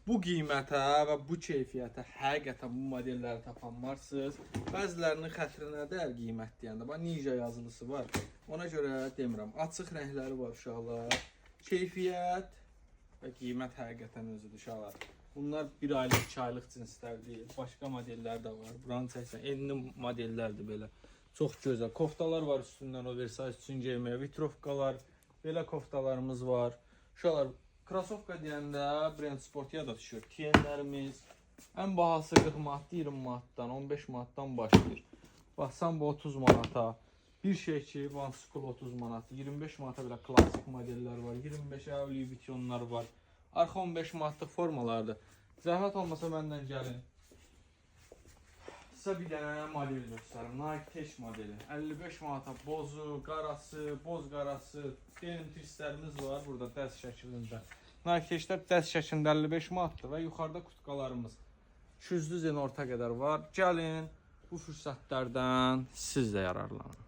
Bu qiymətə və bu keyfiyyətə həqiqətən bu modelləri tapan varsınız. Bəzilərinin xətrinə dəyər qiymət deyəndə. Bax, Ninja yazılısı var. Ona görə demirəm. Açıq rəngləri var uşaqlar. Keyfiyyət və qiymət həqiqətən özüdür uşaqlar. Bunlar 1 aylıq, 2 aylıq cinslər deyil. Başqa modellər də var. Buranı çəksən, enli modellərdir belə. Çox gözəl. Koftalar var üstündən, oversize üçün geyməyə. Vitrovkalar, belə koftalarımız var. Uşaqlar, krasovka deyəndə Brand Sportiya da düşür. TN-lərimiz ən bahası 40 manat, 20 manatdan, 15 manatdan başlayır. Baxsan bu 30 manata. Bir şey ki, Van School 30 manat, 25 manata belə klassik modellər var, 25-ə Louis Vuittonlar var. Arxa 15 manatlıq formalardır. Zəhmət olmasa məndən gəlin. Sizə bir dənə model göstərim. Nike Tech modeli. 55 manata bozu, qarası, boz qarası, denim tristlərimiz var burada dəst şəklində. Nike Techlər dəst şəklində 55 manatdır və yuxarıda kutkalarımız 200 zen orta qədər var. Gəlin bu fürsətlərdən siz də yararlanın.